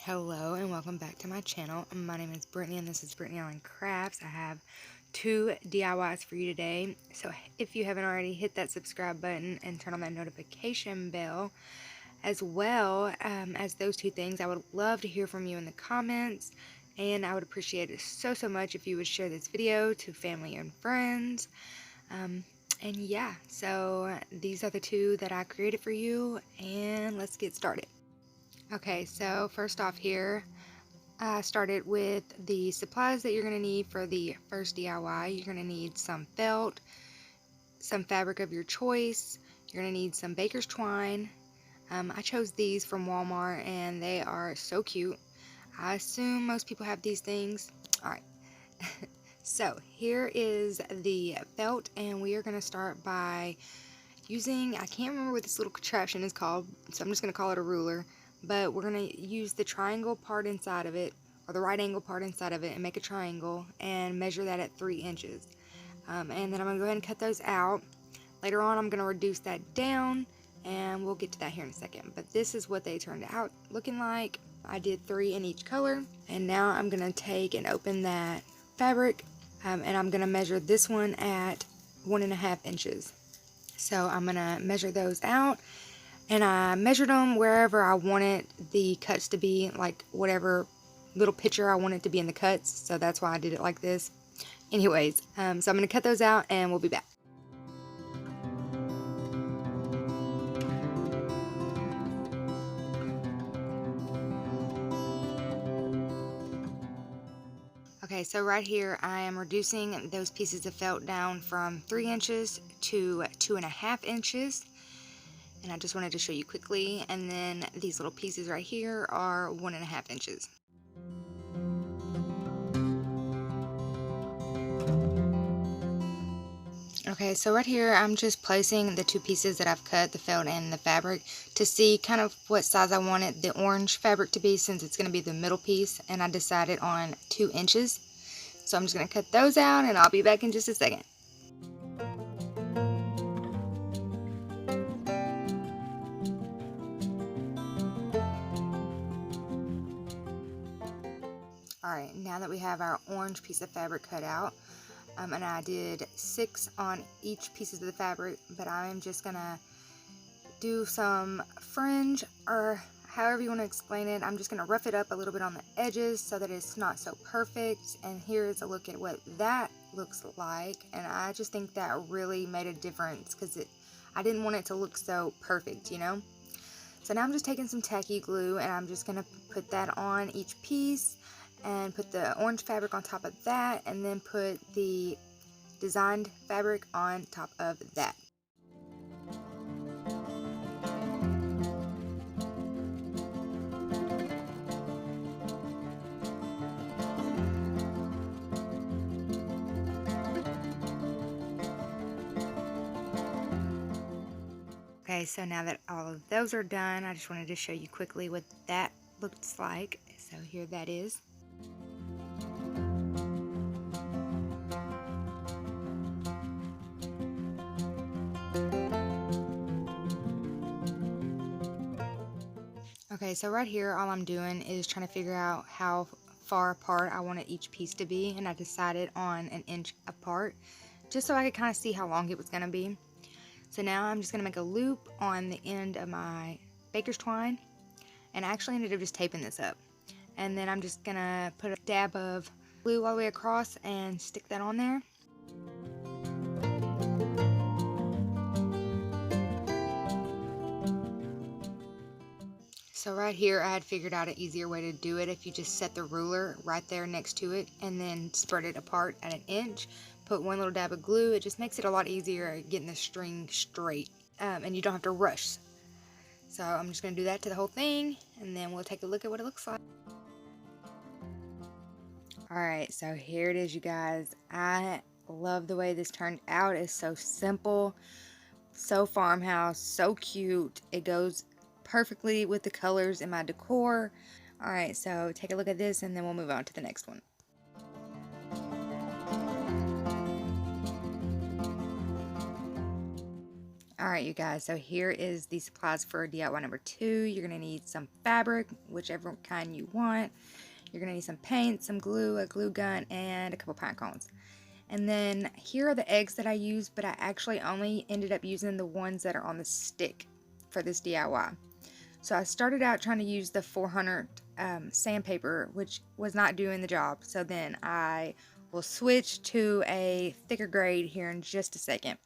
Hello and welcome back to my channel. My name is Brittany and this is Brittany Allen Crafts. I have 2 DIYs for you today. So if you haven't already, hit that subscribe button and turn on that notification bell. As well as those 2 things, I would love to hear from you in the comments, and I would appreciate it so much if you would share this video to family and friends. And yeah, so these are the 2 that I created for you, and let's get started. Okay, so first off here, I started with the supplies that you're going to need for the first DIY. You're going to need some felt, some fabric of your choice. You're going to need some baker's twine. I chose these from Walmart and they are so cute. I assume most people have these things. Alright, so here is the felt, and we are going to start by using, I can't remember what this little contraption is called, so I'm just going to call it a ruler. But we're going to use the triangle part inside of it, or the right angle part inside of it, and make a triangle and measure that at 3 inches. And then I'm going to go ahead and cut those out. Later on I'm going to reduce that down, and we'll get to that here in a second. But this is what they turned out looking like. I did 3 in each color, and now I'm going to take and open that fabric, and I'm going to measure this one at 1.5 inches. So I'm going to measure those out. And I measured them wherever I wanted the cuts to be, like whatever little picture I wanted to be in the cuts. So that's why I did it like this. Anyways, so I'm going to cut those out and we'll be back. Okay, so right here I am reducing those pieces of felt down from 3 inches to 2.5 inches. And I just wanted to show you quickly, and then these little pieces right here are 1.5 inches. Okay, so right here I'm just placing the 2 pieces that I've cut, the felt and the fabric, to see kind of what size I wanted the orange fabric to be, since it's going to be the middle piece, and I decided on 2 inches. So I'm just going to cut those out and I'll be back in just a second. Alright, now that we have our orange piece of fabric cut out, and I did 6 on each piece of the fabric, but I'm just gonna do some fringe, or however you want to explain it. I'm just gonna rough it up a little bit on the edges so that it's not so perfect. And here's a look at what that looks like, and I just think that really made a difference because I didn't want it to look so perfect, you know. So now I'm just taking some tacky glue and I'm just gonna put that on each piece, and put the orange fabric on top of that, and then put the designed fabric on top of that. Okay, so now that all of those are done, I just wanted to show you quickly what that looks like. So here that is. Okay, so right here all I'm doing is trying to figure out how far apart I wanted each piece to be, and I decided on 1 inch apart, just so I could kind of see how long it was going to be. So now I'm just going to make a loop on the end of my baker's twine, and I actually ended up just taping this up. And then I'm just going to put a dab of glue all the way across and stick that on there. So right here I had figured out an easier way to do it. If you just set the ruler right there next to it and then spread it apart at 1 inch, put 1 little dab of glue, it just makes it a lot easier getting the string straight, and you don't have to rush. So I'm just going to do that to the whole thing, and then we'll take a look at what it looks like. Alright, so here it is, you guys. I love the way this turned out. It's so simple, so farmhouse, so cute. It goes perfectly with the colors in my decor. Alright, so take a look at this and then we'll move on to the next one. Alright, you guys, so here is the supplies for DIY number 2. You're going to need some fabric, whichever kind you want. You're going to need some paint, some glue, a glue gun, and a couple pine cones. And then here are the eggs that I used, but I actually only ended up using the ones that are on the stick for this DIY. So I started out trying to use the 400 sandpaper, which was not doing the job. So then I will switch to a thicker grade here in just a second.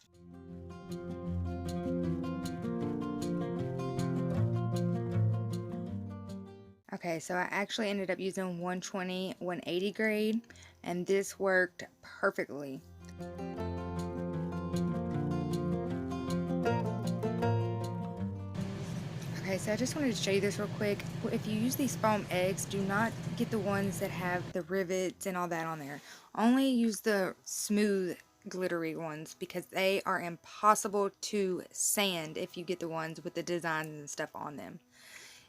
Okay, so I actually ended up using 120, 180 grade, and this worked perfectly. Okay, so I just wanted to show you this real quick. If you use these foam eggs, do not get the ones that have the rivets and all that on there. Only use the smooth, glittery ones because they are impossible to sand if you get the ones with the designs and stuff on them.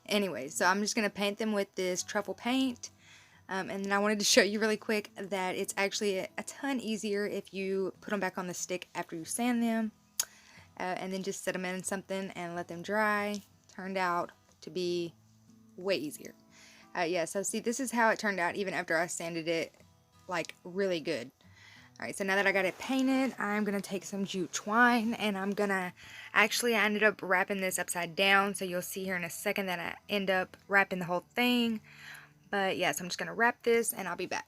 Anyway, so I'm just going to paint them with this truffle paint. And then I wanted to show you really quick that it's actually a ton easier if you put them back on the stick after you sand them. And then just set them in something and let them dry. Turned out to be way easier. Yeah, so see, this is how it turned out even after I sanded it, like, really good. Alright, so now that I got it painted, I'm going to take some jute twine, and I'm going to, actually, I ended up wrapping this upside down, so you'll see here in a second that I end up wrapping the whole thing. But yeah, so I'm just going to wrap this, and I'll be back.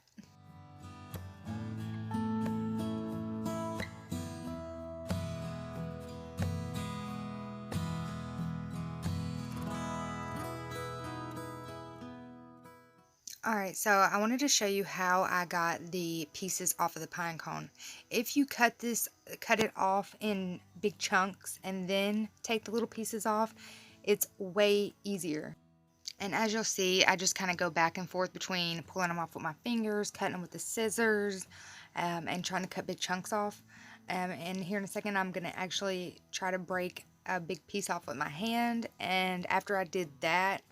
Alright, so I wanted to show you how I got the pieces off of the pine cone. If you cut it off in big chunks and then take the little pieces off, it's way easier. And as you'll see, I just kind of go back and forth between pulling them off with my fingers, cutting them with the scissors, and trying to cut big chunks off. And here in a second, I'm going to actually try to break a big piece off with my hand. And after I did that,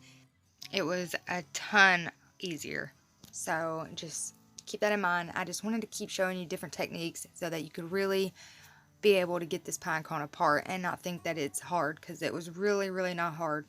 it was a ton easier. So just keep that in mind. I just wanted to keep showing you different techniques so that you could really be able to get this pine cone apart and not think that it's hard, because it was really, really not hard.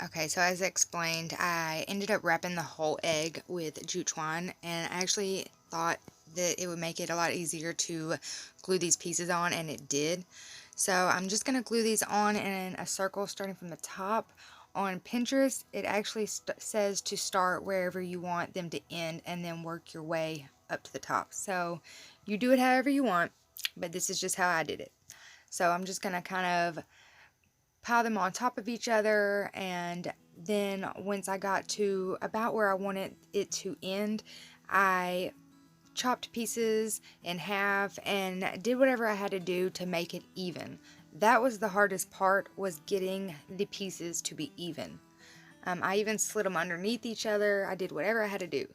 Okay, so as I explained, I ended up wrapping the whole egg with jute twine, and I actually thought that it would make it a lot easier to glue these pieces on, and it did. So I'm just going to glue these on in a circle starting from the top. On Pinterest, it actually says to start wherever you want them to end and then work your way up to the top. So you do it however you want, but this is just how I did it. So I'm just going to kind of pile them on top of each other, and then once I got to about where I wanted it to end, I chopped pieces in half and did whatever I had to do to make it even. That was the hardest part, was getting the pieces to be even. I even slid them underneath each other. I did whatever I had to do.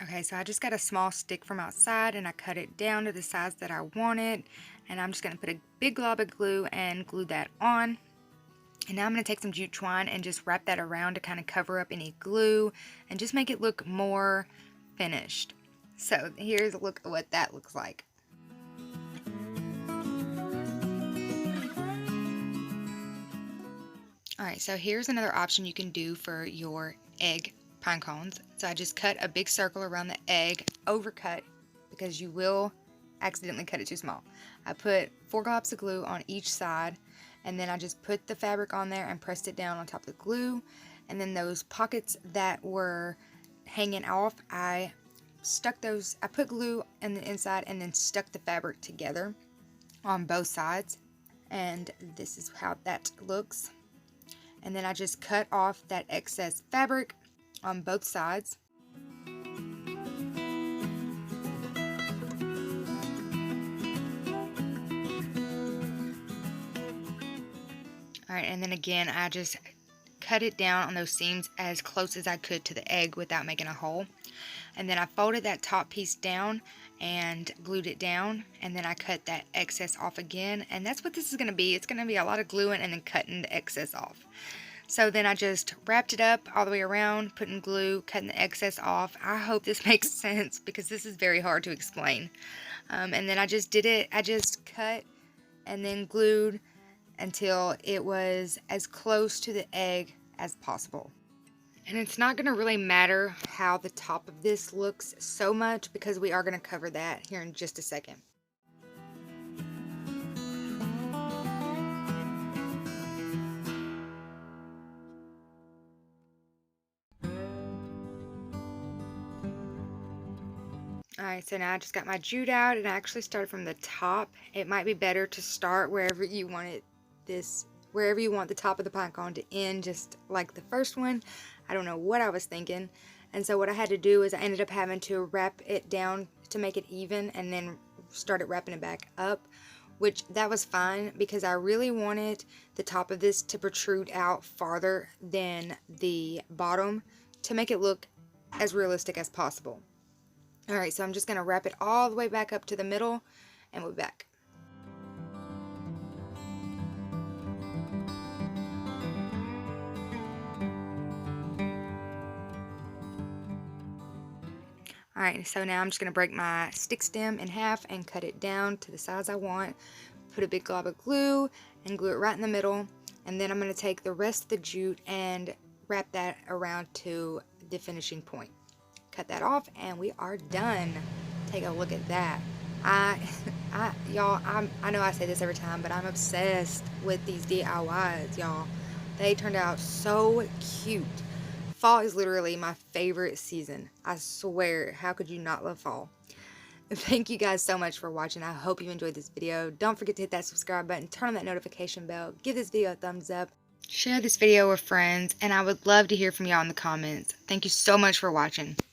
Okay, so I just got a small stick from outside and I cut it down to the size that I wanted, and I'm just going to put a big glob of glue and glue that on. And now I'm going to take some jute twine and just wrap that around to kind of cover up any glue and just make it look more finished. So here's a look at what that looks like. Alright, so here's another option you can do for your egg pine cones. So I just cut a big circle around the egg, overcut, because you will accidentally cut it too small. I put 4 globs of glue on each side, and then I just put the fabric on there and pressed it down on top of the glue. And then those pockets that were hanging off, I put glue in the inside and then stuck the fabric together on both sides. And this is how that looks. And then I just cut off that excess fabric on both sides. Alright, and then again, I just cut it down on those seams as close as I could to the egg without making a hole. And then I folded that top piece down and glued it down, and then I cut that excess off again, and that's what this is going to be. It's going to be a lot of gluing and then cutting the excess off. So then I just wrapped it up all the way around, putting glue, cutting the excess off. I hope this makes sense because this is very hard to explain. And then I just did it. I just cut and then glued until it was as close to the egg as possible. And it's not going to really matter how the top of this looks so much because we are going to cover that here in just a second. Alright, so now I just got my jute out and I actually started from the top. It might be better to start wherever you want wherever you want the top of the pine cone to end, just like the first one. I don't know what I was thinking. And so what I had to do is I ended up having to wrap it down to make it even and then started wrapping it back up, which that was fine because I really wanted the top of this to protrude out farther than the bottom to make it look as realistic as possible. Alright, so I'm just going to wrap it all the way back up to the middle and we'll be back. Alright, so now I'm just going to break my stick stem in half and cut it down to the size I want. Put a big glob of glue and glue it right in the middle. And then I'm going to take the rest of the jute and wrap that around to the finishing point. Cut that off and we are done. Take a look at that. Y'all, I know I say this every time, but I'm obsessed with these DIYs, y'all. They turned out so cute. Fall is literally my favorite season. I swear, how could you not love fall? Thank you guys so much for watching. I hope you enjoyed this video. Don't forget to hit that subscribe button, turn on that notification bell, give this video a thumbs up, share this video with friends, and I would love to hear from y'all in the comments. Thank you so much for watching.